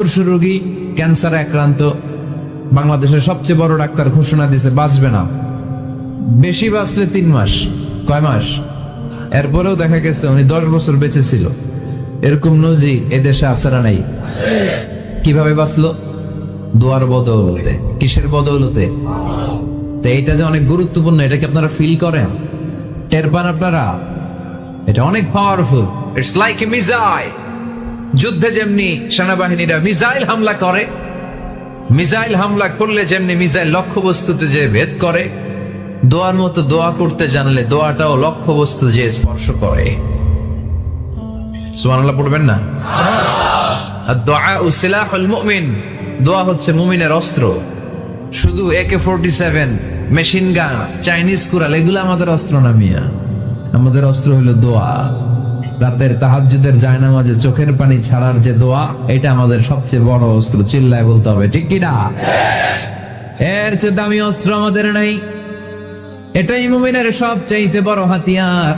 মুমূর্ষ রোগী, ক্যান্সারে আক্রান্ত, বাংলাদেশের সবচেয়ে বড় ডাক্তার ঘোষণা দিয়েছে বাঁচবে না, বেশি বাঁচলে 3 মাস। কয় মাস? এরপরেও দেখা গেছে উনি 10 বছর বেঁচে ছিল। এরকম নজি এদেশে আছে না নাই? কিভাবে বাঁচলো? দোয়ার বদৌলতে। কিসের বদৌলতে? তো এইটা যে অনেক গুরুত্বপূর্ণ, এটা কি আপনারা ফিল করেন, টের পান আপনারা? এটা অনেক powerful. It's like a missile. যুদ্ধে যেমনি সেনাবাহিনীরা মিসাইল হামলা করে, মিসাইল হামলা করলে যেমনি মিসাইল লক্ষ্যবস্তুতে যে ভেদ করে, দোয়ার মতো দোয়া করতে জানলে দোয়াটাও লক্ষ্যবস্তু যে স্পর্শ করে। সুবহানাল্লাহ পড়বেন না? আদ-দুআউ সিলাহুল মুমিন। দোয়া হচ্ছে মুমিনের অস্ত্র। শুধু AK-47, machine gun, Chinese Corel এগুলো আমাদের অস্ত্র না মিয়া। আমাদের অস্ত্র হলো দোয়া। রাতের তাহাজ্জুদের জায়নামাজে চোখের পানি ছাড়ার যে দোয়া, এটা আমাদের সবচেয়ে বড় অস্ত্র। চিল্লায় বলতে হবে, ঠিক কি না? এর চেয়ে দামি অস্ত্র আমাদের নাই। এটাই মুমিনের সবচাইতে বড় হাতিয়ার।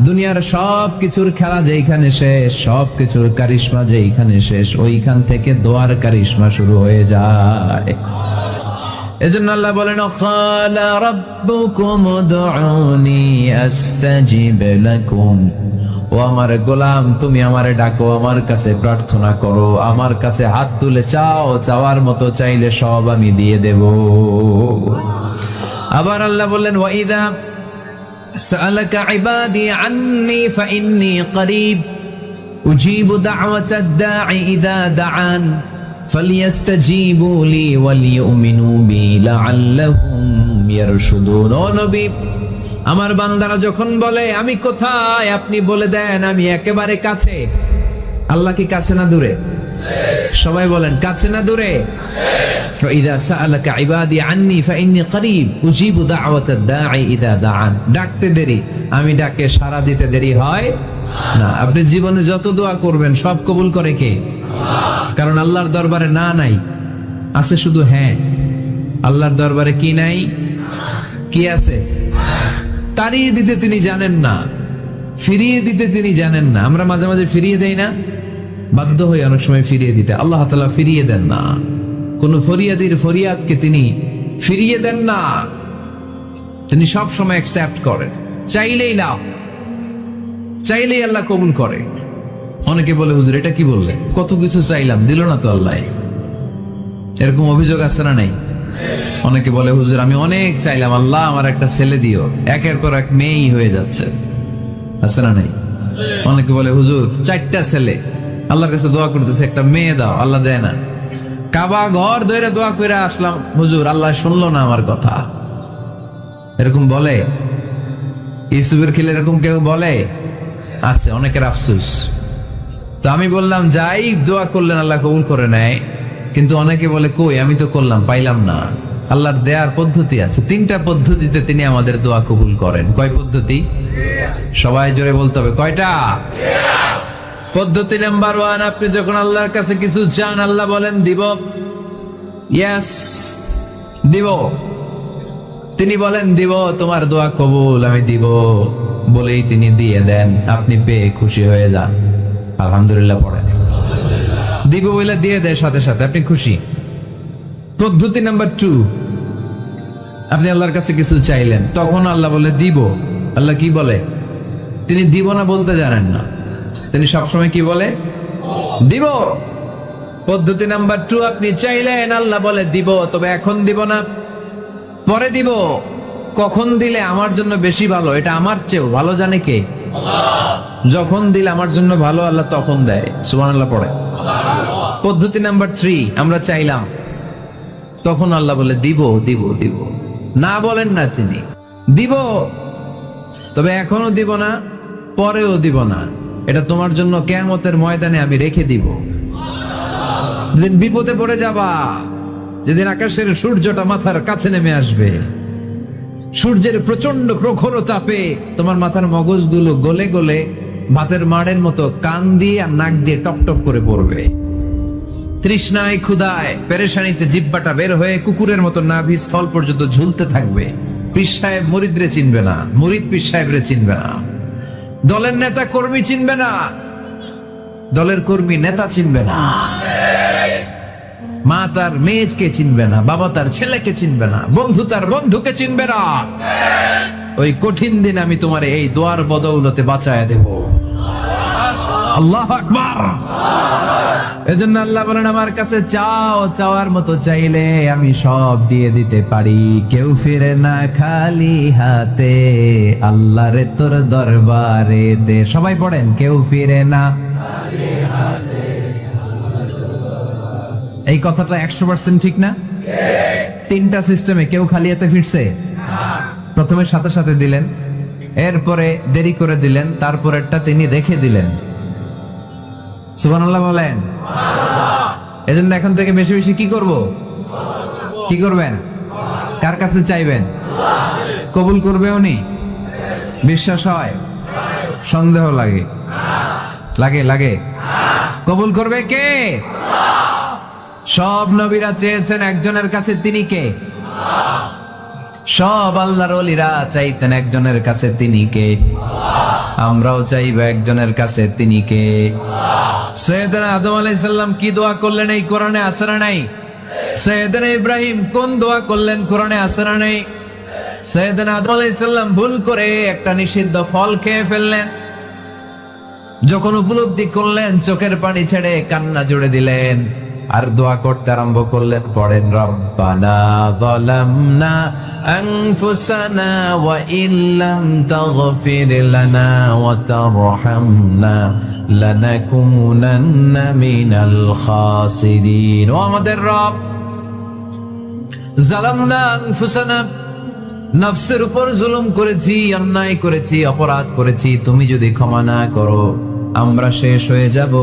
দুনিয়ার সব কিছুর খেলা যেখানে শেষ, সব কিছুর কারিশমা যেখানে শেষ, ওইখান থেকে দোয়ার কারিশমা শুরু হয়ে যায়। এজন্য আল্লাহ বলেন, ক্বালা রাব্বুকুম উদউনি আস্তাজিব লাকুম। ও আমার গোলাম, তুমি আমারে ডাকো, আমার কাছে প্রার্থনা করো, আমার কাছে হাত তুলে চাও, চাওয়ার মতো চাইলে সব আমি দিয়ে দেব। আবার আল্লাহ বললেন, ওয়া ইযা সাআলাকা ইবাদি আন্নী ফাইন্নী করিব উজিবু দাওয়াতাদ দাঈ ইযা দাআন ফালিয়াস্তাজিবু লি ওয়ালিউমিনু বি লাআল্লাহুম ইয়ারশুদুন। ও নবী, আমার বান্দারা যখন বলে আমি কোথায়, আপনি বলে দেন আমি একেবারে কাছে। আল্লাহ কি কাছে না দূরে? সবাই বলেন, কাছে না দূরে? ইযা সাআলাকা ইবাদি আন্নী ফাইন্নী করিব উজিবু দাওয়াতাদ দাঈ ইযা দাআন। ডাকতে দেরি, আমি ডাকে সাড়া দিতে দেরি হয় না। আপনি জীবনে যত দোয়া করবেন সব কবুল করে কে? কারণ আল্লাহর দরবারে না নাই, আছে শুধু হ্যাঁ। আল্লাহর দরবারে কি নাই? কি আছে? তাড়িয়ে দিতে তিনি জানেন না, ফিরিয়ে দিতে তিনি জানেন না। আমরা মাঝে মাঝে ফিরিয়ে দেই না, বাধ্য হই অনেক সময় ফিরিয়ে দিতে। আল্লাহ তাআলা ফিরিয়ে দেন না। কোন ফরিয়াদির ফরিয়াদকে তিনি ফিরিয়ে দেন না, তিনি সব সময় অ্যাকসেপ্ট করেন। চাইলেই না, চাইলেই আল্লাহ কবুল করে। অনেকে বলে, হুজুর এটা কি বললে, কত কিছু চাইলাম দিল না তো আল্লাহ। এরকম অভিযোগ আছে না নাই? অনেকে বলে, হুজুর আমি অনেক চাইলাম, আল্লাহ আমার একটা ছেলে দিও, একের পর এক মেয়েই হয়ে যাচ্ছে। আছে না নাই? অনেকে বলে, হুজুর 4টা ছেলে, আল্লাহর কাছে দোয়া করতেছে একটা মেয়ে দাও, আল্লাহ দেয় না। কাবা ঘর ধরে দোয়া করে আসলাম, হুজুর আল্লাহ শুনলো না আমার কথা। এরকম বলে? ইউসুফের খিলে এরকম কেউ বলে? আছে, অনেকের আফসোস। তো আমি বললাম, যাই দোয়া করলেন আল্লাহ কবুল করে নেয়, কিন্তু অনেকে বলে কই আমি তো করলাম পাইলাম না। আল্লাহর দেয়ার পদ্ধতি আছে, 3টা পদ্ধতিতে তিনি আমাদের দোয়া কবুল করেন। কয় পদ্ধতি? সবাই জোরে বলতে হবে, কয়টা? পদ্ধতি নাম্বার 1, আপনি যখন আল্লাহর কাছে কিছু চান আল্লাহ বলেন দিব, ইয়েস দিব। তিনি বলেন দিব, তোমার দোয়া কবুল, আমি দিব বলেই তিনি দিয়ে দেন। আপনি পেয়ে খুশি হয়ে যান, আলহামদুলিল্লাহ পড়েন। দিব বলে দিয়ে দেয় সাথে সাথে, আপনি খুশি। পদ্ধতি নাম্বার 2, আপনি আল্লাহর কাছে কিছু চাইলেন, তখন আল্লাহ বলে দিব। আল্লাহ কি বলে? তিনি দিব না বলতে জানেন না, তিনি সবসময় কি বলে? দিব। পদ্ধতি নাম্বার 2, আপনি চাইলেন, আল্লাহ বলে দিব, তবে এখন দিব না, পরে দিব। কখন দিলে আমার জন্য বেশি ভালো, এটা আমার চেয়েও ভালো জানে কে? যখন দিলে আমার জন্য ভালো আল্লাহ তখন দেয়। সুবহানাল্লাহ পড়ে। পদ্ধতি নাম্বার 3, আমরা চাইলাম, তখন আল্লাহ বলে দিব দিব দিব। না বলেন না তিনি, দিব, তবে এখনো দিব না, পরেও দিব না, এটা তোমার জন্য কিয়ামতের ময়দানে আমি রেখে দিব। যেদিন বিপদে পড়ে যাবা, যেদিন আকাশের সূর্যটা মাথার কাছে নেমে আসবে, সূর্যের প্রচন্ড প্রখর তাপে তোমার মাথার মগজগুলো গলে গলে ভাতের মাড়ের মতো কান দিয়ে আর নাক দিয়ে টপ টপ করে পড়বে। তৃষ্ণায় ক্ষুধায় পেরেশানিতে জিহ্বাটা বের হয়ে কুকুরের মতো নাভি স্থল পর্যন্ত ঝুলতে থাকবে। পীর সাহেব মুরিদরে চিনবে না, মুরিদ পীর সাহেবরে চিনবে না, দলের নেতা কর্মী চিনবে না, দলের কর্মী নেতা চিনবে না। মা তার মেয়েকে চিনবে না, বাবা তার ছেলেকে চিনবে না, বন্ধু তার বন্ধুকে চিনবে না। ওই কঠিন দিন আমি তোমার এই দোয়ার বদৌলতে বাঁচায় দেব। আল্লাহু আকবার। এজন্য আল্লাহ বলেন, আমার কাছে চাও, চাওয়ার মতো চাইলে আমি সব দিয়ে দিতে পারি। কেউ ফিরে না খালি হাতে, আল্লাহরে তোর দরবারে দে। সবাই পড়েন, কেউ ফিরে না। এই কথাটা 100% ঠিক না? তিনটা সিস্টেমে কেউ খালি হাতে ফিরছে? প্রথমে সাথে সাথে দিলেন, এরপরে দেরি করে দিলেন, তারপরেরটা তিনি রেখে দিলেন। সুবহানাল্লাহ বলেন। এজন্য এখন থেকে বেশি বেশি কি করব? কি করবেন? কার কাছে চাইবেন? কবুল করবে উনি? বিশ্বাস হয়? সন্দেহ লাগে? লাগে লাগে? কবুল করবে কে? সব নবীরা চেয়েছেন একজনের কাছে, তিনি কে? সব আল্লাহর ওলিরা চাইতেন একজনের কাছে, তিনি কে? আমরাও চাইব একজনের কাছে, তিনি কে? সাইয়েদনা আদম আলাইহিস সালাম কি দোয়া করলেন এই কোরআনে আছে না নাই? সাইয়েদনা ইব্রাহিম কোন দোয়া করলেন কোরআনে আছে না নাই? সাইয়েদনা আদম আলাইহিস সালাম ভুল করে একটা নিষিদ্ধ ফল খেয়ে ফেললেন, যখন উপলব্ধি করলেন চোখের পানি ছেড়ে কান্না জুড়ে দিলেন, আর দোয়া করতে আরম্ভ করলেন। পড়েন, রব্বানা যালামনা আনফুসানা ওয়া ইল্লাম তাগফির লানা ওয়া তারহামনা লানাকুনান্না মিনাল খাসিরিন। ও আমাদের রব, যালামনা আনফুসানা, নফসের উপর জুলুম করেছি, অন্যায় করেছি, অপরাধ করেছি, তুমি যদি ক্ষমা না করো আমরা শেষ হয়ে যাব,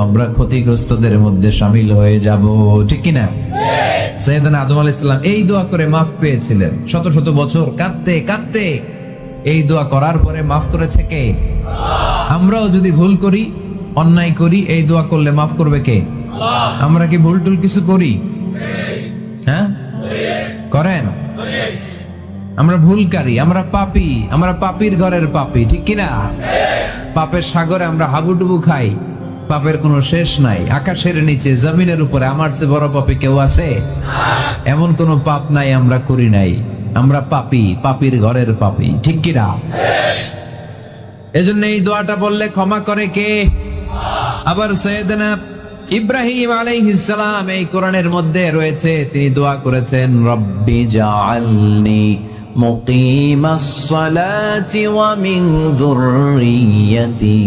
আমরা ক্ষতিগ্রস্তদের মধ্যে শামিল হয়ে যাব। ঠিক কিনা? সাইয়েদনা আদম আলাইহিস সালাম এই দোয়া করে মাফ পেয়েছিলেন। শত শত বছর কাঁদতে কাঁদতে এই দোয়া করার পরে মাফ করেছে কে? আমরাও যদি ভুল করি, অন্যায় করি, এই দোয়া করলে মাফ করবে কে? আমরা কি ভুল টুল কিছু করি? হ্যাঁ, করেন? আমরা ভুলকারী, আমরা পাপী, আমরা পাপীর ঘরের পাপী। ঠিক কিনা? পাপের সাগরে আমরা হাবুডুবু খাই, পাপের কোনো শেষ নাই। আকাশের নিচে, জমিনের উপরে আমার চেয়ে বড় পাপী কেউ আছে? এমন কোন পাপ নাই আমরা করি নাই। আমরা পাপী, পাপীর ঘরের পাপী। ঠিক কিনা? এজন্য এই দোয়াটা বললে ক্ষমা করে কে? আবার সাইয়েদনা ইব্রাহিম আলাইহিস সালাম এই কোরআনের মধ্যে রয়েছে, তিনি দোয়া করেছেন, রব্বি জাআলনি মুকিমাস সালাতি ওয়া মিন যুররিয়্যাতি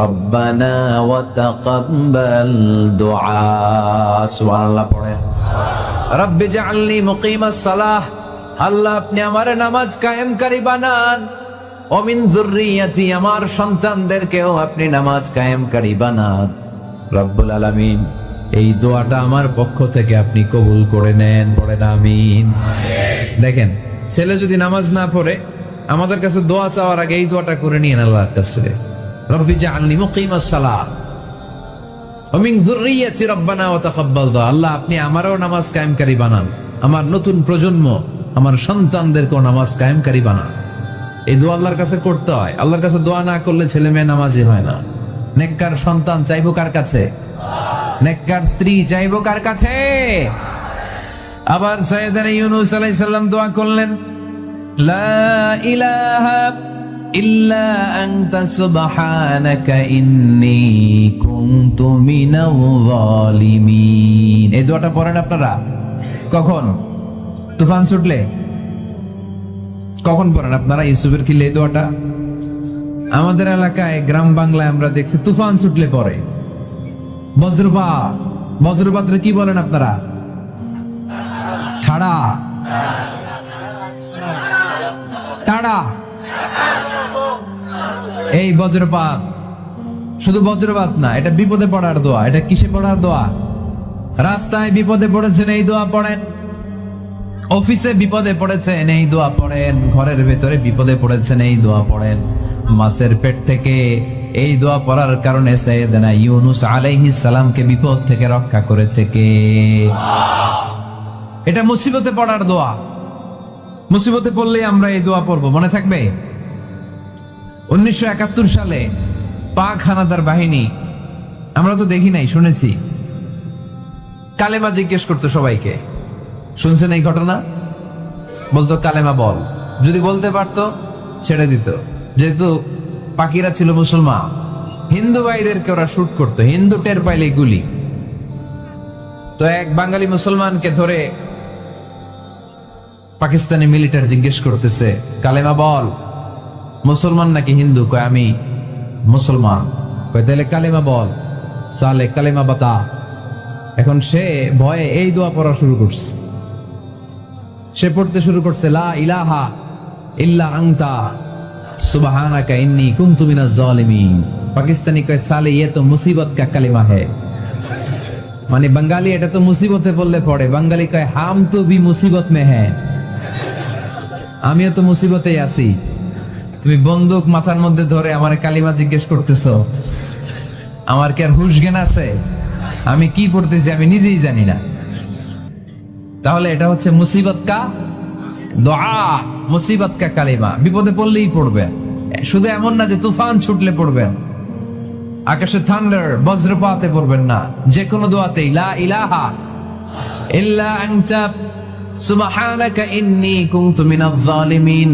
রব্বানা ওয়া তাকাব্বাল দুআ। সুবহানাল্লাহ পড়েন, রব্বি জাআলনি মুকিমাস সালাহ, আল্লাহ আপনি আমার নামাজ কায়েমকারী বানান, ওয়া মিন যুররিয়্যাতি, আমার সন্তানদেরকেও আপনি নামাজ কায়েমকারী বানান। রব্বুল আলামিন, এই দোয়াটা আমার পক্ষ থেকে আপনি কবুল করে নেন। পড়েন আমিন। দেখেন, ছেলে যদি নামাজ না পড়ে আমাদের কাছে দোয়া চাওয়ার আগে এই দোয়াটা করে নিয়েন আল্লাহর কাছে, রব্বি জাআলনি মুকিমাস সালাহ ওয়া মিন যুররিয়্যাতি রব্বানা ওয়া তাকাব্বাল দুআ। আল্লাহ আপনি আমারও নামাজ কায়েমকারী বানান, আমার নতুন প্রজন্ম, আমার সন্তানদেরকেও নামাজ কায়েমকারী বানান। এই দোয়া আল্লাহর কাছে করতে হয়। আল্লাহর কাছে দোয়া না করলে ছেলে মেয়ে নামাজি হয় না। নেককার সন্তান চাইবো কার কাছে? নেককার স্ত্রী চাইবো কার কাছে? আবার সাইয়েদনা ইউনূস আলাইহিস সালাম দোয়া করলেন, লা ইলাহা ইল্লা আনতা সুবহানাকা ইন্নী কুনতু মিনাল যালিমিন। এই দোয়াটা পড়েন আপনারা কখন? তুফান ছুটলে? কখন পড়েন আপনারা ইউসুফের খিলে এই দোয়াটা? আমাদের এলাকায় গ্রাম বাংলায় আমরা দেখছি তুফান ছুটলে পরে। বজ্রপাত, বজ্রপাতরে কি বলেন আপনারা? ঠাড়া, টাড়া। এই বজ্রপাত শুধু বজ্রপাত না, এটা বিপদে পড়ার দোয়া। এটা কিসে পড়ার দোয়া? রাস্তায় বিপদে পড়েছেন, এই দোয়া পড়েন। অফিসে বিপদে পড়েছেন, এই দোয়া পড়েন। ঘরের ভেতরে বিপদে পড়েছেন, এই দোয়া পড়েন। মাছের পেট থেকে এই দোয়া পড়ার কারণে সাইয়েদনা ইউনূস আলাইহিস সালামকে বিপদ থেকে রক্ষা করেছে কে? এটা মুসিবতে পড়ার দোয়া। মুসিবতে পড়লে আমরা এই দোয়া পড়বো, মনে থাকবে? 1971 সালে পাক হানাদার বাহিনী, আমরা তো দেখি নাই, শুনেছি, কালেমা জিজ্ঞেস করতো সবাইকে। শুনছেন এই ঘটনা? বলতো কালেমা বল, যদি বলতে পারতো ছেড়ে দিত। যেহেতু পাকিরা ছিল মুসলমান, হিন্দু ভাইদেরকে ওরা শুট করতো, হিন্দু টের পাইলে গুলি। তো এক বাঙালি মুসলমানকে ধরে পাকিস্তানি মিলিটারি জিজ্ঞেস করতেছে, কালেমা বল, মুসলমান নাকি হিন্দু? কয় আমি মুসলমান। কয় তাহলে কালেমা বল, সালে কালেমা বাতা। এখন সে ভয়ে এই দোয়া পড়া শুরু করছে। সে পড়তে শুরু করছে, লা ইলাহা ইল্লা আনতা সুবহানাকা ইন্নী কুনতু মিনাজ জালিমিন। পাকিস্তানি কয় সালে ये तो मुसीबत का कलिमा है। মানে বাঙালি এটা তো মুসিবতে পড়লে পড়ে, বাঙালি কয় হাম তো ভি মুসিবত মে হ্যায়, আমিও তো মুসিবতেই আছি। তুমি বন্দুক মাথার মধ্যে ধরে আমার কালিমা জিজ্ঞেস করতেছো, আমার কি আর হুশ জ্ঞান আছে? আমি কি পড়তেছি আমি নিজেই জানি না। তাহলে এটা হচ্ছে মুসিবত কা দোয়া, মুসিবত কা কালিমা। বিপদে পড়লেই পড়বেন, শুধু এমন না যে তুফান ছুটলে পড়বেন, আকাশে থান্ডার বজ্রপাতে পড়বেন না। যে কোনো দোয়াতেই লা ইলাহা ইল্লা আনতা সুবহানাকা ইন্নী কুনতু মিনাজ জালিমিন।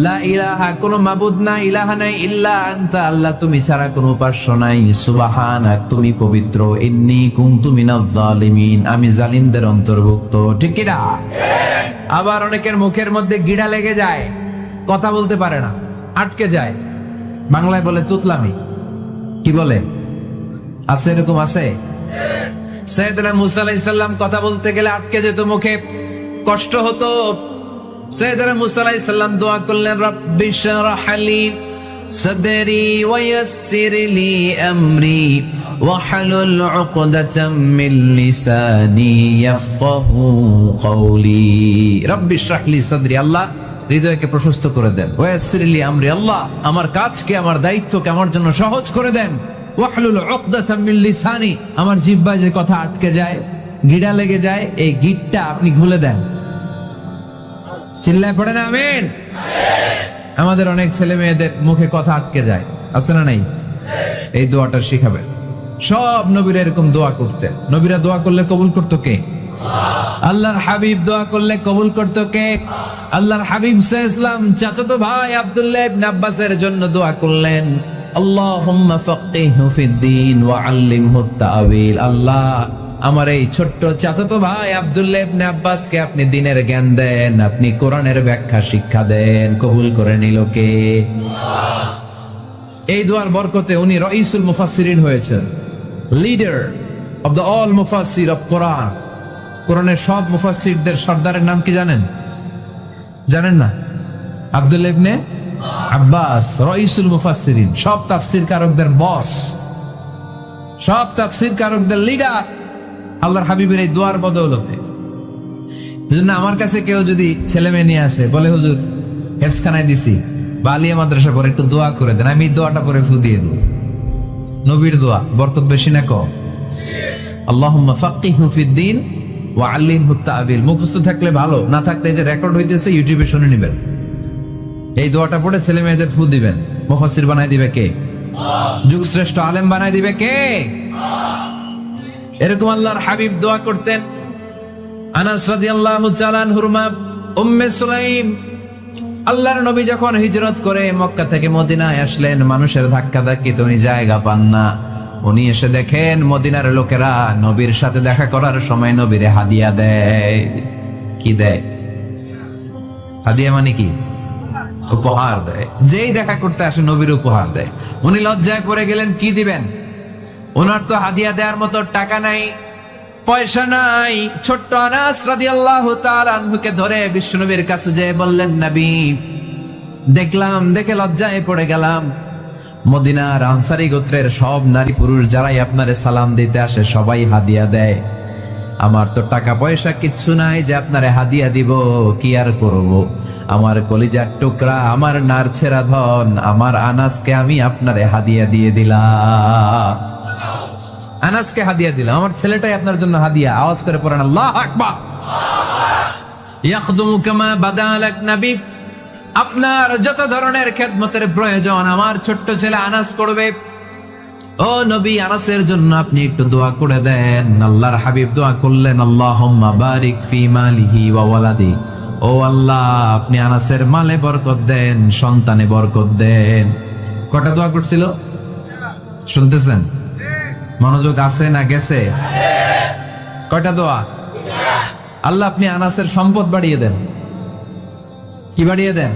লা ইলাহা, কোনো মাবুদ নাই, ইলাহা নাই, ইল্লা আনতা, আল্লাহ তুমি ছাড়া কোনো উপাস্য নাই, সুবহানাক তুমি পবিত্র, ইন্নী কুনতু মিনাজ জালিমিন আমি জালিমদের অন্তর্ভুক্ত। ঠিক কি না? আবার অনেকের মুখের মধ্যে গিড়া লেগে যায়, কথা বলতে পারে না, আটকে যায়। বাংলায় বলে তুতলামি। কি বলে? আছে, এরকম আছে। সাইয়েদনা মুসা আলাইহিস সালাম কথা বলতে গেলে আটকে যেত, মুখে কষ্ট হতো। সাইয়েদনা মুসা আলাইহিস সালাম দোয়া করলেন, রব্বি শরহ লি সাদরি ওয়া ইয়াসসির লি আমরি ওয়াহলুল উকদাতাম মিন লিসানি ইয়াফকাহু কওলি। রব্বি শরহ লি সাদরি, আল্লাহ হৃদয়কে প্রশস্ত করে দেন। ওয়া ইয়াসসির লি আমরি, আল্লাহ আমার কাজকে, আমার দায়িত্বকে আমার জন্য সহজ করে দেন। ওয়াহলুল উকদাতাম মিন লিসানি, আমার জিহ্বায় যে কথা আটকে যায়, গিড়া লেগে যায়, এই গিটটা আপনি খুলে দেন। চিল্লায় পড়েন আমিন। আমাদের অনেক ছেলে মেয়েদের মুখে কথা আটকে যায়, আছে না নাই? এই দোয়াটা শিখাবেন। সব নবীরা এরকম দোয়া করতেন। নবীরা দোয়া করলে কবুল করতো কে? আল্লাহর হাবিব দোয়া করলে কবুল করতো কে? আল্লাহর হাবিব সাল্লাল্লাহু আলাইহি ওয়াসাল্লাম চাচাতো ভাই আব্দুল্লাহ ইবনে আব্বাসের জন্য দোয়া করলেন, আল্লাহুম্মা ফাক্কিহহু ফিদ-দীন ওয়া আল্লিমহু আত-তা'ওয়িল। আল্লাহ আমার এই ছোট্ট চাচাতো ভাই আব্দুল্লাহ ইবনে আব্বাসকে আপনি দ্বীনের জ্ঞান দেন, আপনি কোরআনের ব্যাখ্যা শিক্ষা দেন। কবুল করে নিল কে? এই দোয়ার বরকতে উনি রাইসুল মুফাসসিরিন হয়েছেন, লিডার অফ দ্য অল মুফাসসির অফ কোরআন। কোরআনের সব মুফাসসিরদের সর্দারের নাম কি জানেন? জানেন না? আব্দুল্লাহ ইবনে আব্বাস রাইসুল মুফাসসিরিন, সব তাফসীর কারকদের বস, সব তাফসীর কারকদের লিডার আল্লাহর হাবিবের এই দোয়ার বদৌলতে। এজন্য আমার কাছে কেউ যদি ছেলে মেয়ে নিয়ে আসে, বলে হুজুর হেফজখানায় দিছি বা আলিয়া মাদ্রাসা করে একটু দোয়া করে দেন, আমি দোয়াটা পরে ফু দিয়ে দেব। নবীর দোয়া বরকত বেশি না কম? আল্লাহুম্মা ফাক্কিহহু ফিদ-দীন ওয়া আল্লিমহু আত-তা'ওয়িল। মুখস্থ থাকলে ভালো, না থাকলে যে রেকর্ড হইতেছে ইউটিউবে শুনে নেবেন। এই দোয়াটা পড়ে ছেলে মেয়েদের ফু দিবেন। মুফাসসির বানাই দিবে কে? যুগ শ্রেষ্ঠ আলেম বানাই দিবে কে? এরকম আল্লাহর হাবিব দোয়া করতেন। আনাস রাদিয়াল্লাহু তাআলা আনহুর মা উম্মে সুলাইম, আল্লাহর নবী যখন হিজরত করে মক্কা থেকে মদিনায় আসলেন, মানুষের ধাক্কা ধাক্কিতে উনি জায়গা পান না। উনি এসে দেখেন মদিনার লোকেরা নবীর সাথে দেখা করার সময় নবীরে হাদিয়া দেয়। কি দেয়? হাদিয়া মানে কি? উপহার দেয়। যেই দেখা করতে আসে নবীর উপহার দেয়। উনি লজ্জায় পড়ে গেলেন, কি দিবেন? ওনার তো হাদিয়া দেওয়ার মতো টাকা নাই, পয়সা নাই। ছোট্ট আনাস রাদিয়াল্লাহু তাআলা আনহুকে ধরে বিশ্বনবীর কাছে যেয়ে বললেন, নবী দেখলাম, দেখে লজ্জায় পড়ে গেলাম, মদিনার আনসারী গোত্রের সব নারী পুরুষ যারাই আপনারে সালাম দিতে আসে সবাই হাদিয়া দেয়। আমার তো টাকা পয়সা কিচ্ছু নাই যে আপনারে হাদিয়া দিব, কি আর করব? আমার কলিজার টুকরা, আমার নারছেরা ধন, আমার আনাসকে আমি আপনারে হাদিয়া দিয়ে দিলাম। আনাসকে হাদিয়া দিলাম, আমার ছেলেটাই আপনার জন্য হাদিয়া। আওয়াজ করে পড়েন আল্লাহু আকবার। ইয়াখদুমু কামা বাদালাক নবী, আপনার যত ধরনের খেদমতের প্রয়োজন আমার ছোট্ট ছেলে আনাস করবে। ও নবী, আনাসের জন্য আপনি একটু দোয়া করে দেন। আল্লাহর হাবিব দোয়া করলেন, আল্লাহুম্মা বারিক ফি মালিহি ওয়া ওয়ালাদি। ও আল্লাহ, আপনি আনাসের মালে বরকত দেন, সন্তানে বরকত দেন। কটা দোয়া করছিল শুনতেছেন? মনোযোগ আছে না গেছে? কয়টা দোয়া? আল্লাহ আপনি আনাসের সম্পদ বাড়িয়ে দেন। কি বাড়িয়ে দেন?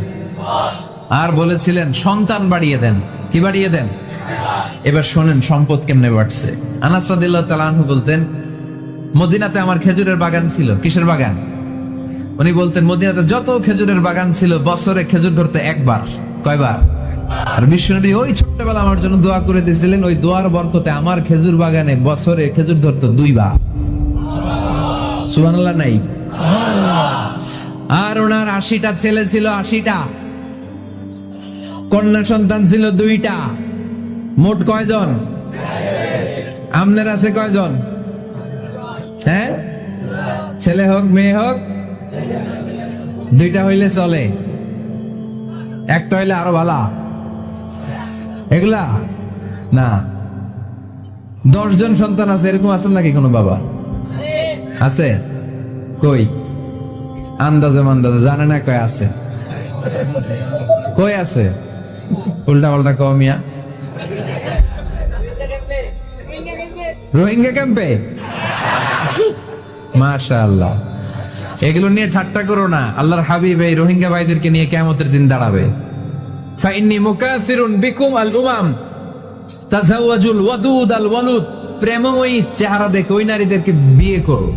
আর বলেছিলেন সন্তান বাড়িয়ে দেন। কি বাড়িয়ে দেন? এবার শোনেন সম্পদ কেমনে বাড়ছে। আনাস রাদিয়াল্লাহু তাআলা আনহু বলতেন, মদিনাতে আমার খেজুরের বাগান ছিল। কিসের বাগান? উনি বলতেন মদিনাতে যত খেজুরের বাগান ছিল বছরে খেজুর ধরতে একবার। কয়বার? আর বিশ্বনবী ওই ছোট্টবেলা আমার জন্য দোয়া করে দিয়েছিলেন, ওই দোয়ার বরকতে আমার খেজুর বাগানে বছরে খেজুর ধরতো 2 বার। সুবহানাল্লাহ নাই? আর ওনার 80টা ছেলে ছিল, 80টা। কন্যা সন্তান ছিল 2টা। মোট কয়জন? আমনের আছে কয়জন? হ্যাঁ, ছেলে হোক মেয়ে হোক 2টা হইলে চলে, একটা হইলে আরো ভালো। এগুলা না, 10 জন সন্তান আছে, এরকম আছেন নাকি কোনো বাবা? আছে? কই? আন্দাজে মান্দাজে জানে না কয় আছে? কই আছে? উল্টা পাল্টা কমিয়া রোহিঙ্গা ক্যাম্পে। মাশাআল্লাহ, এগুলো নিয়ে ঠাট্টা করো না। আল্লাহর হাবিব এই রোহিঙ্গা ভাইদেরকে নিয়ে কিয়ামতের দিন দাঁড়াবে। ফাইন্নী মুকাসিরুন বিকুম আল উমাম তাজাওয়াজুল ওয়াদুদ আল ওয়ালুদ। প্রেমময়ী চেহারা দেখে ওই নারীদেরকে বিয়ে করো,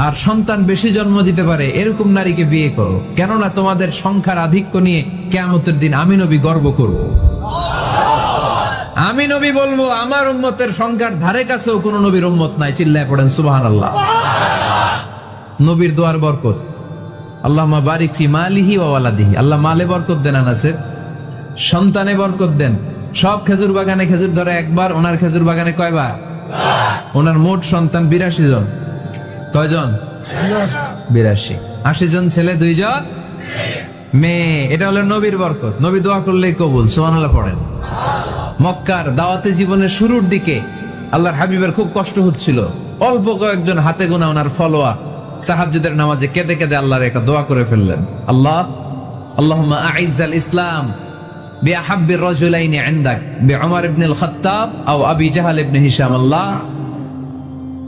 আর সন্তান বেশি জন্ম দিতে পারে এরকম নারীকে বিয়ে করো, কেননা তোমাদের সংখ্যার আধিক্য নিয়ে কিয়ামতের দিন আমি নবী গর্ব করব। আমি নবী বলবো আমার উম্মতের সংখ্যার ধারে কাছেও কোন নবীর উম্মত নাই। চিল্লায় পড়েন সুবহানাল্লাহ। নবীর দোয়ার বরকত। আল্লাহুম্মা বারিক ফি মালিহি ওয়া ওয়ালাদিহি। আল্লাহ মালে বরকত দেন, আনাসের সন্তানে বরকত দেন। সব খেজুর বাগানে খেজুর ধরে একবার, ওনার খেজুর বাগানে কয়বার? ওনার মোট সন্তান 82 জন। কয়জন? 82। 80 জন ছেলে, 2 জন মেয়ে। এটা হলো নবীর বরকত। নবী দোয়া করলেই কবুল। সুবহানাল্লাহ পড়েন। মক্কার দাওয়াতে জীবনের শুরুর দিকে আল্লাহর হাবিবের খুব কষ্ট হচ্ছিল। অল্প কয়েকজন হাতে গোনা ওনার ফলোয়ার তাহাজ্জুদের নামাজে কেঁদে কেঁদে আল্লাহর একটা দোয়া করে ফেললেন। আল্লাহুম্মা আইজ্জাল ইসলাম বিআহাব্বির রাজুলাইনি ইনদাক বিউমর ইবনুল খাত্তাব আও আবি জাহল ইবনে হিশাম। আল্লাহ,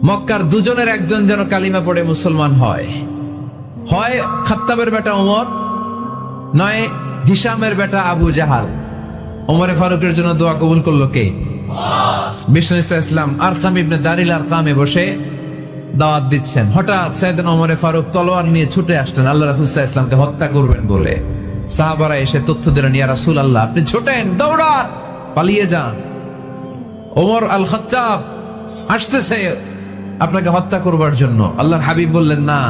মক্কার দুজনের একজন যেন কালিমা পড়ে মুসলমান হয়। হয় খাত্তাবের বেটা ওমর, নয় হিশামের বেটা আবু জাহাল। ওমরে ফারুকের জন্য দোয়া কবুল করলো কে? বিষ্ণু ইসলাম আরকাম ইবনে দারিল আরকামে বসে দাওয়াত দিচ্ছেন। হঠাৎ সাইয়েদনা ওমরে ফারুক তলোয়ার নিয়ে ছুটে আসলেন আল্লাহ রাসূল সাল্লাল্লাহু আলাইহি ওয়াসাল্লামকে হত্যা করবেন বলে। সাহাবারা এসে তথ্য দিলেন, ইয়া রাসূলুল্লাহ, আপনি ছোটেন, দৌড়ান, পালিয়ে যান। ওমর আল খাত্তাব আসতেছে আপনাকে হত্যা করবার জন্য। আল্লাহর হাবিব বললেন, না,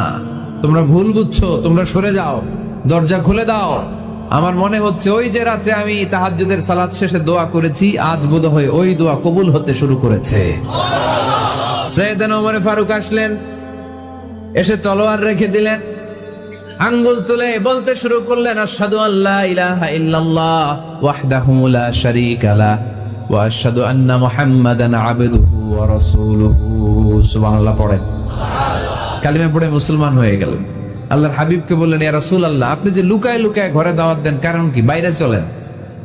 তোমরা ভুল বুঝছো, তোমরা সরে যাও, দরজা খুলে দাও। আমার মনে হচ্ছে ওই যে রাতে আমি তাহাজ্জুদের সালাত শেষে দোয়া করেছি, আজ বোধহয় ওই দোয়া কবুল হতে শুরু করেছে। সাইয়েদনা ওমর ফারুক আসলেন, এসে তলোয়ার রেখে দিলেন, আঙ্গুল তুলে বলতে শুরু করলেন, আশহাদু আল্লা ইলাহা ইল্লাল্লাহ ওয়াহদাহু লা শারীকা লাহু ওয়া আশহাদু আন্না মুহাম্মাদান আবদুহু ওয়া রাসূলুহু। সুবহানাল্লাহ পড়েন। কালিমা পড়ে মুসলমান হয়ে গেলেন। আল্লাহর হাবিবকে বললেন, ইয়া রাসূলুল্লাহ, আপনি যে লুকায় লুকায় ঘরে দাওয়াত দেন, কারণ কি? বাইরে চলেন।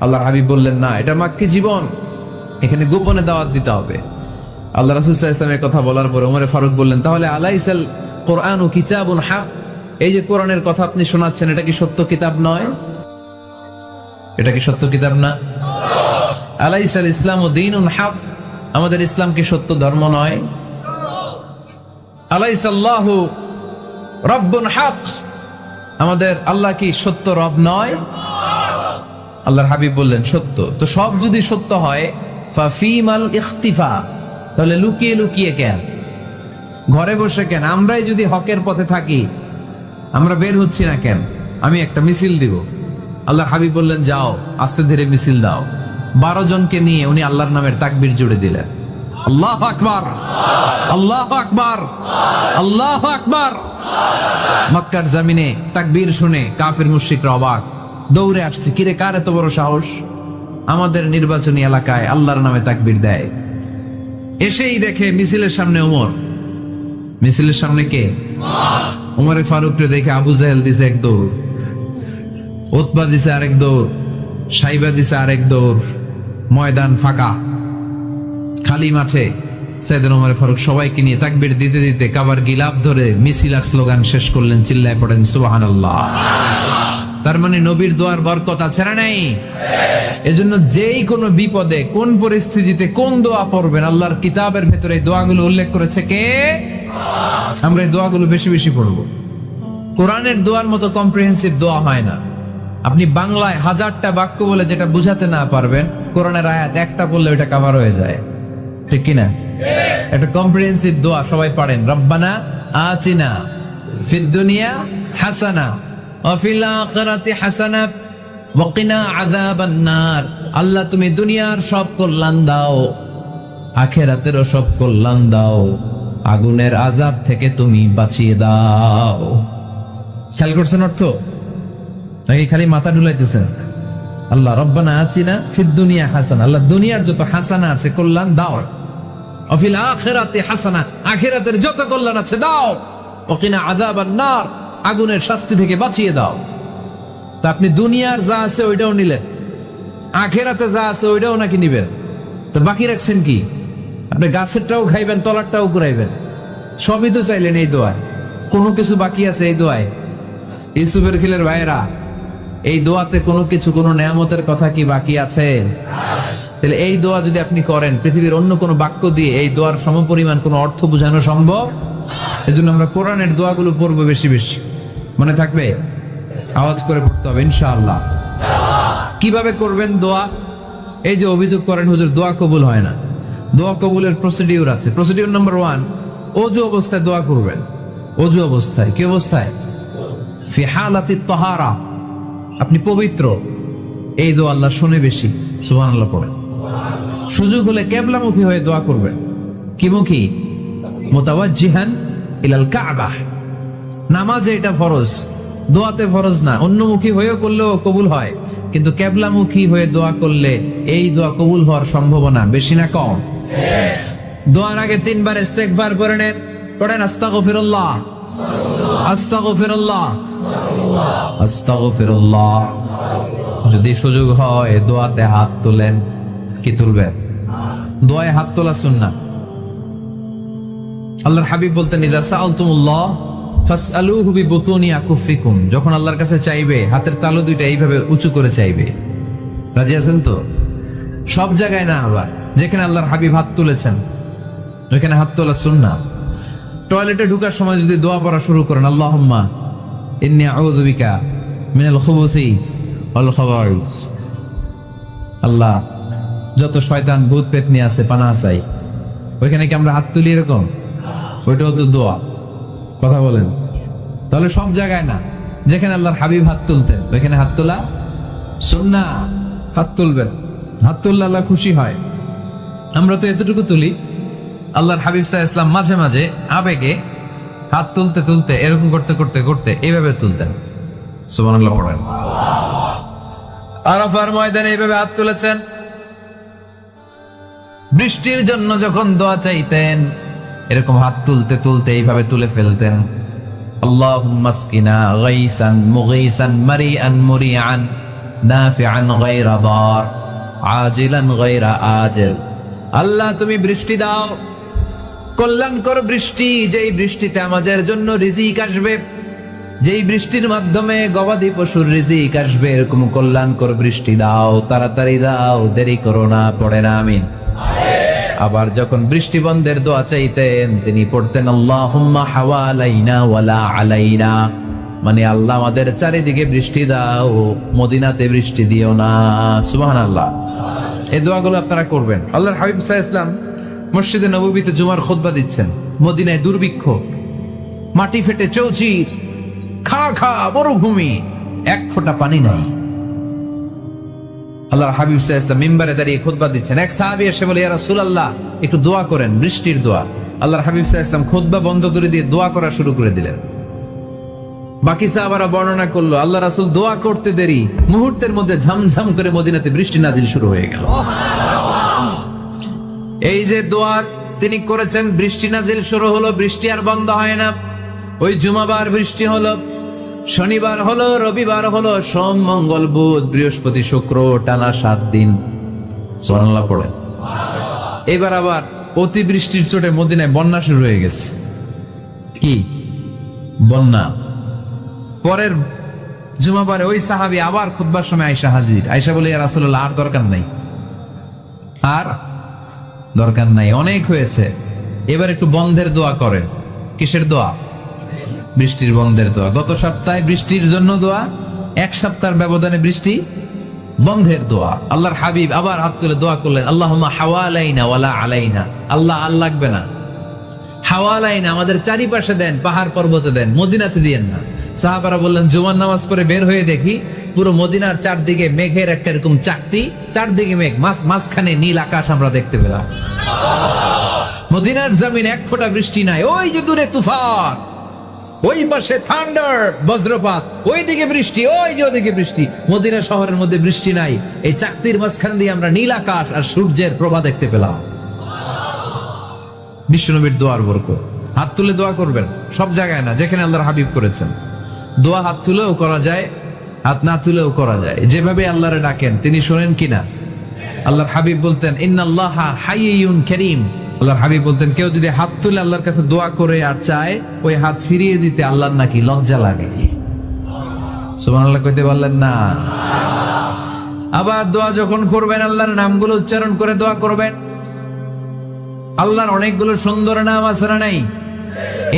আল্লাহর হাবিব বললেন, না, এটা মাক্কি জীবন, এখানে গোপনে দাওয়াত দিতে হবে। আল্লাহ রাসূল সাল্লাল্লাহু আলাইহি ওয়াসাল্লামের কথা বলার পরে ওমর ফারুক বললেন, তাহলে আলাইসাল কোরআনু কিতাবুন হক, এই যে কোরআনের কথা আপনি শোনাচ্ছেন, এটা কি সত্য কিতাব নয়? এটা কি সত্য কিতাব না? আলাইসাল ইসলামু দীনুন হক, আমাদের ইসলাম কি সত্য ধর্ম নয়? আলাইসাল্লাহু রব্বুন হক, আমাদের আল্লাহ কি সত্য রব নয়? আল্লাহর হাবিব বললেন, সত্য। তো সব যদি সত্য হয়, ফাফিমাল ইখতিফা, তাহলে লুকিয়ে লুকিয়ে কেন, ঘরে বসে কেন? আমরাই যদি হকের পথে থাকি, আমরা বের হচ্ছি না কেন? আমি একটা মিছিল দিব। আল্লাহর হাবিব বললেন, যাও, আস্তে ধীরে মিছিল দাও। 12 জনকে নিয়ে উনি আল্লাহর নামের তাকবীর জুড়ে দিলেন। আল্লাহু আকবার, আল্লাহু আকবার, আল্লাহু আকবার। মক্কার জমিনে তাকবীর শুনে কাফির মুশরিকরা অবাক, দৌড়ে আসছে, কিরে কার এত বড় সাহস? আমাদের নির্বাচনী এলাকায় আল্লাহর নামে তাকবীর দেয়, এসেই দেখে মিছিলের সামনে ওমর, মিছিলের সামনে কে? ওমরে ফারুককে দেখে আবু জাহেল দিছে এক দৌড়, উতবা দিছে আরেক দৌড়, সাইবা দিছে আরেক দৌড়, ময়দান ফাঁকা, খালি মাঠে সাইয়েদনা ওমর ফারুক সবাইকে নিয়ে তাকবীর দিতে দিতে কাবার গিলাফ ধরে মিছিল আর স্লোগান শেষ করলেন, চিল্লায় পড়েন সুবহানাল্লাহ। তার মানে নবীর দোয়ার বরকত আছে না নাই? এজন্য যেই কোনো বিপদে কোন পরিস্থিতিতে কোন দোয়া পড়বেন, আল্লাহর কিতাবের ভেতরে এই দোয়াগুলো উল্লেখ করেছে কে? আমরা এই দোয়াগুলো বেশি বেশি পড়ব। কোরআনের দোয়ার মতো কম্প্রিহেন্সিভ দোয়া হয় না। আপনি বাংলায় 1000টা বাক্য বলে যেটা বুঝাতে না পারবেন, কোরআনের আয়াত একটা বললে ওটা কভার হয়ে যায়, ঠিক কিনা? একটা কম্প্রিহেন্সিভ দোয়া সবাই পড়েন, রব্বানা আতিনা ফিদ দুনিয়া হাসানা ওয়া ফিল আখিরাতি হাসানা ওয়া কিনা আযাবান নার। আল্লাহ তুমি দুনিয়ার সব কল্যাণ দাও, আখিরাতেরও সব কল্যাণ দাও, আগুনের আযাব থেকে তুমি বাঁচিয়ে দাও। খেয়াল করছেন অর্থ নাকি খালি মাথা ডুলাইতেছেন? আল্লাহ রব্বানা আতিনা ফিদ দুনিয়া হাসানা, আল্লাহ দুনিয়ার যত হাসানা আছে কল্যাণ দাও, ওয়া ফিল আখিরাতি হাসানা, আখিরাতের যত কল্যাণ আছে দাও, ওয়া কিনা আযাবান নার, আগুনের শাস্তি থেকে বাঁচিয়ে দাও। তা আপনি দুনিয়ার যা আছে ওইটাও নিলেন, আখিরাতে যা আছে ওইটাও নাকি নিবেন, তো বাকি রাখছেন কি? আপনি গাছেরটাও খাইবেন, তলারটাও ঘুরাইবেন, সবই তো চাইলেন এই দোয়ায়, কোনো কিছু বাকি আছে এই দোয়ায়? ইউসুফের খিলের ভাইয়েরা, এই দোয়াতে কোনো কিছু, কোনো নেয়ামতের কথা কি বাকি আছে? তাহলে এই দোয়া যদি আপনি করেন, পৃথিবীর অন্য কোনো বাক্য দিয়ে এই দোয়ার সমপরিমাণ কোনো অর্থ বোঝানো সম্ভব? এজন্য আমরা কোরআনের দোয়াগুলো পড়বো বেশি বেশি। মনে থাকবে? আওয়াজ করে পড়তে হবে ইনশাআল্লাহ। কিভাবে করবেন দোয়া? এই যে অভিযোগ করেন হুজুর দোয়া কবুল হয় না, দোয়া কবুলের প্রসিডিউর আছে। প্রসিডিউর নাম্বার 1, ওযু অবস্থায় দোয়া করবেন। ওযু অবস্থায়, কি অবস্থায়? ফি হালাতি তাহারা, আপনি পবিত্র, এই দোয়া আল্লাহ শুনে বেশি, সুবহানাল্লাহ পড়েন। সুযোগ হলে কিবলামুখী হয়ে দোয়া করবেন। কি মুখী? মুতাওয়াজ্জিহান ইলাল কাবা। নামাজে এটা ফরজ, দোয়াতে ফরজ না। অন্যমুখী হয়েও করলেও কবুল হয়, কিন্তু কিবলামুখী হয়ে দোয়া করলে এই দোয়া কবুল হওয়ার সম্ভাবনা বেশি না কম? দোয়ার আগে 3 বার ইস্তেগফার করে নেন, পড়েন আস্তাগফিরুল্লাহ, আস্তাগফিরুল্লাহ, আস্তাগফিরুল্লাহ। যদি সুযোগ হয় দোয়াতে হাত তোলেন। কি তুলবেন? দোয়ায় হাত তোলা সুন্নাহ। আল্লাহর হাবিব বলতেন, ইযা সাআলতুমুল্লাহ ফাসআলুহু বিবুতুনি আকুফিকুম, যখন আল্লাহর কাছে চাইবে হাতের তালু দুইটা এইভাবে উঁচু করে চাইবে। রাজি আছেন তো? সব জায়গায় না, আবার যেখানে আল্লাহর হাবিব হাত তুলেছেন ওইখানে হাত তোলা সুন্নাহ। টয়লেটে ঢোকার সময় যদি দোয়া পড়া শুরু করেন, আল্লাহুম্মা ইন্নী আউযু বিকা মিনাল খুবুসি ওয়াল খাবাইস, আল্লাহ যত শয়তান ভূত পেতনি আছে পানাহ চাই, ওইখানে কি আমরা হাত তুলি এরকম? ওইটাও তো দোয়া। কথা বলেন? তাহলে সব জায়গায় না, যেখানে আল্লাহর হাবিব হাত তুলতেন ওইখানে হাত তোলা সুন্নাহ। হাত তুলবেন, হাত তুললে আল্লাহ খুশি হয়। আমরা তো এতটুকু তুলি, আল্লাহর হাবিব সাল্লাল্লাহু আলাইহি ওয়াসাল্লাম মাঝে মাঝে আবেগে হাত তুলতে তুলতে এরকম করতে করতে করতে এইভাবে তুলতেন। সুবহানাল্লাহ পড়েন। আরাফার ময়দানে এইভাবে হাত তুলেছেন। বৃষ্টির জন্য যখন দোয়া চাইতেন এরকম হাত তুলতে তুলতে এইভাবে তুলে ফেলতেন। আল্লাহুম্মা আসকিনা গাইসান মুগীসান মারিআন মুরিআন নাফিআন গায়রা দার আজিলান গায়রা আজিল। আল্লাহ তুমি বৃষ্টি দাও, কল্যাণকর বৃষ্টি, যেই বৃষ্টিতে আমাদের জন্য রিজিক আসবে, যেই বৃষ্টির মাধ্যমে গবাদি পশুর রিজিক আসবে, এরকম কল্যাণকর বৃষ্টি দাও, তাড়াতাড়ি দাও, দেরি করো না। পড়েন আমিন। আবার যখন বৃষ্টি বন্ধের দোয়া চাইতেন তিনি পড়তেন আল্লাহুম্মা হাওয়ালাইনা ওয়ালা আলাইনা, মানে আল্লাহ আমাদের চারিদিকে বৃষ্টি দাও, মদিনাতে বৃষ্টি দিও না। সুবহানাল্লাহ। এই দোয়াগুলো আপনারা করবেন। আল্লাহর হাবিব সাল্লাল্লাহু আলাইহি ওয়াসাল্লাম মসজিদে নববীতে জুমার খুতবা দিচ্ছেন। মদিনায় দুর্ভিক্ষ, মাটি ফেটে চৌচির, খা খা মরুভূমি, এক ফোঁটা পানি নাই। আল্লাহর হাবিব সাল্লাল্লাহু আলাইহি ওয়াসাল্লাম মিম্বারে দাঁড়িয়ে খুতবা দিচ্ছেন। এক সাহাবী এসে বলে, ইয়া রাসূলুল্লাহ একটু দোয়া করেন, বৃষ্টির দোয়া। আল্লাহর হাবিব সাল্লাল্লাহু আলাইহি ওয়াসাল্লাম খুতবা বন্ধ করে দিয়ে দোয়া করা শুরু করে দিলেন। বাকি সাহাবারা বর্ণনা করলো আল্লাহ রাসূল দোয়া করতে দেরি, মুহূর্তের মধ্যে ঝমঝম করে মদিনাতে বৃষ্টি নাজিল শুরু হয়ে গেল। এই যে দোয়া তিনি করেছেন, বৃষ্টি নাজিল শুরু হলো, বৃষ্টি আর বন্ধ হয় না। ওই জুমাবার বৃষ্টি হলো, শনিবার হলো, রবিবার হলো, সোম মঙ্গল বুধ বৃহস্পতি শুক্র, টানা 7 দিন। সুবহানাল্লাহ পড়ে। এবার আবার অতিবৃষ্টির চোটে মদিনায় বন্যা শুরু হয়ে গেছে। কি বন্যা? পরের জুমাবারে ওই সাহাবী আবার খুতবার সময় আয়েশা হাজির। আয়েশা বলে, ইয়া রাসূলুল্লাহ, আর দরকার নাই, আর দরকার নাই, অনেক হয়েছে, এবার একটু বন্ধের দোয়া করেন। কিসের দোয়া? বৃষ্টির বন্ধের দোয়া। গত সপ্তাহে বৃষ্টির জন্য দোয়া, 1 সপ্তাহের ব্যবধানে বৃষ্টি বন্ধের দোয়া। আল্লাহর হাবিব আবার হাত তুলে দোয়া করলেন, আল্লাহুম্মা হাওয়ালাইনা ওয়ালা আলাইনা। আল্লাহ আর লাগবে না, হাওয়ালাইনা, আমাদের চারিপাশে দেন, পাহাড় পর্বতে দেন, মদিনাতে দিয়েন না। সাহাবারা বললেন, জুমার নামাজ পড়ে বের হয়ে দেখি পুরো মদিনার চারদিকে মেঘের একটা এরকম চাকতি, চারদিকে মেঘ, মাঝখানে নীল আকাশ আমরা দেখতে পেলাম। মদিনার জমিন 1 ফোঁটা বৃষ্টি নাই। ওই যে দূরে তুফান, ওই পাশে থান্ডার, বজ্রপাত, ওইদিকে বৃষ্টি, ওই যে ওদিকে বৃষ্টি। মদিনা শহরের মধ্যে বৃষ্টি নাই, এই চাকতির মাঝখান দিয়ে আমরা নীল আকাশ আর সূর্যের প্রভা দেখতে পেলাম। বিশ্বনবীর দোয়ার বরকত। হাত তুলে দোয়া করবেন, সব জায়গায় না, যেখানে আল্লাহর হাবিব করেছেন। দোয়া হাত তুলেও করা যায়, হাত না তুলেও করা যায়, যেভাবে আল্লাহরে ডাকেন তিনি শোনেন কিনা। আল্লাহর হাবিব বলতেন, ইন্নাল্লাহা হাইয়ুন কারীম। আল্লাহর হাবিব বলতেন, কেউ যদি হাত তুলে আল্লাহর কাছে দোয়া করে আর চায়, ওই হাত ফিরিয়ে দিতে আল্লাহর নাকি লজ্জা লাগে। সুবহানাল্লাহ কইতে বললেন না? আবার দোয়া যখন করবেন, আল্লাহর নামগুলো উচ্চারণ করে দোয়া করবেন। আল্লাহর অনেকগুলো সুন্দর নাম আছে না নাই?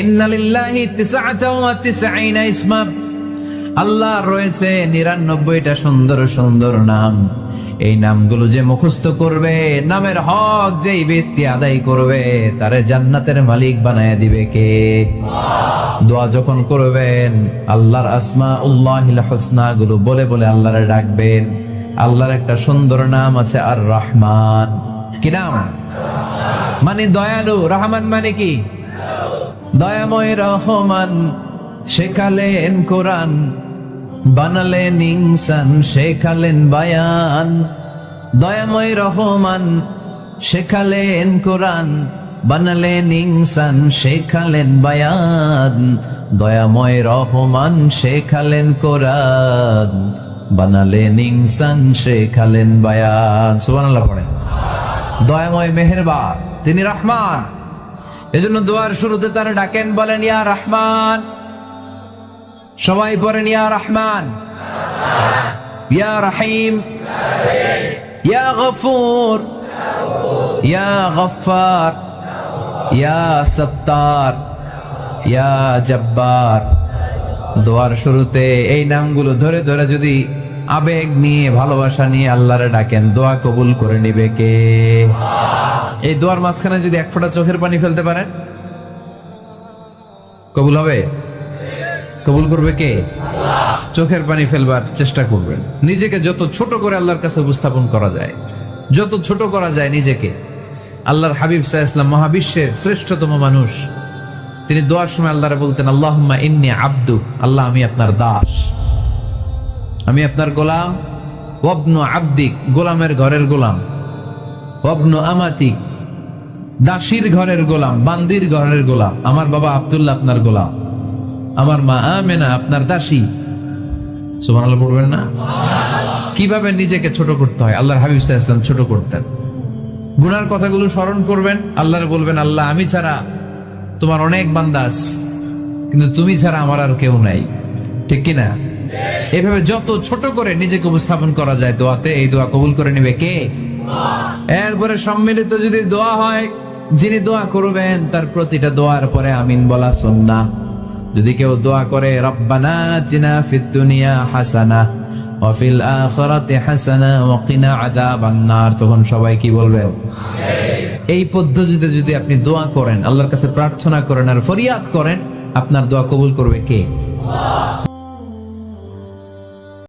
ইন্না লিল্লাহি 99 ইসমা। আল্লাহ রয়েছে 99টা সুন্দর সুন্দর নাম। এই নামগুলো যে মুখস্থ করবে, নামের হক যেই ব্যক্তি আদায় করবে, তারে জান্নাতের মালিক বানায় দিবে কে? দোয়া যখন করবেন, আল্লাহর আসমাউল্লাহিল হুসনা গুলো বলে বলে আল্লাহরে ডাকবেন। আল্লাহর একটা সুন্দর নাম আছে আর রহমান। কি নাম? মানে দয়ালু। রহমান মানে কি? দয়াময়। রহমান শেখালেন কোরআন, বানালেন ইনসান, শেখালেন বায়ান। দয়াময় রহমান শেখালেন কোরআন, বানালেন ইনসান, শেখালেন বায়ান। দয়াময় রহমান শেখালেন কোরআন, বানালেন ইনসান, শেখালেন বায়ান। সুবহানাল্লাহ পড়ে। দয়াময় মেহেরবান, তিনি রহমান। এজন্য দোয়ার শুরুতে তারা ডাকেন, বলেন ইয়া রহমান। সবাই পড়েন ইয়া রহমান, ইয়া রহিম, ইয়া গফুর, ইয়া গফফার, ইয়া সত্তার, ইয়া জব্বার। দোয়ার শুরুতে এই নামগুলো ধরে ধরে যদি আবেগ নিয়ে, ভালোবাসা নিয়ে আল্লাহরে ডাকেন, দোয়া কবুল করে নিবে কে? এই দোয়ার মাঝখানে যদি 1 ফোঁটা চোখের পানি ফেলতে পারেন, কবুল হবে? কবুল করবে কে? আল্লাহ। চোখের পানি ফেলবার চেষ্টা করবেন। নিজেকে যত ছোট করে আল্লাহর কাছে উপস্থাপন করা যায়, যত ছোট করা যায় নিজেকে। আল্লাহর হাবিব সাল্লাল্লাহু আলাইহি ওয়াসাল্লাম মহাবিশ্বের শ্রেষ্ঠতম মানুষ, তিনি দোয়ার সময় আল্লাহরে বলতেন, আল্লাহুম্মা ইন্নী আবদু। আল্লাহ, আমি আপনার দাস, আমি আপনার গোলাম। ওয়াবনু আবদিক, গোলামের ঘরের গোলাম। ওয়াবনু আমাতিক, দাসীর ঘরের গোলাম, বান্দির ঘরের গোলাম। আমার বাবা আব্দুল্লাহ আপনার গোলাম, আমার মা আমেনা আপনার দাসী। সুবহানাল্লাহ পড়বেন না? কিভাবে নিজেকে ছোট করতে হয় আল্লাহর হাবিব সাল্লাল্লাহু আলাইহি ওয়াসাল্লাম ছোট করতেন। গুনার কথাগুলো স্মরণ করবেন, আল্লাহরে বলবেন, আল্লাহ, আমি ছাড়া তোমার অনেক বান্দা আছে, কিন্তু তুমি ছাড়া আমার আর কেউ নাই। ঠিক কিনা? এভাবে যত ছোট করে নিজেকে উপস্থাপন করা যায় দোয়াতে, এই দোয়া কবুল করে নেবে কে? এরপরে সম্মিলিত যদি দোয়া হয়, যিনি দোয়া করবেন তার প্রতিটা দোয়ার পরে আমিন বলা সুন্নাহ। যদি কেউ দোয়া করে, রব্বানা আতিনা ফিদ দুনিয়া হাসানাহ ওয়া ফিল আখিরাতি হাসানাহ ওয়া কিনা আযাবান নার, তখন সবাই কি বলবেন? আমিন। এই পদ্ধতিতে যদি আপনি দোয়া করেন, আল্লাহর কাছে প্রার্থনা করেন আর ফরিয়াদ করেন, আপনার দোয়া কবুল করবে কে? আল্লাহ।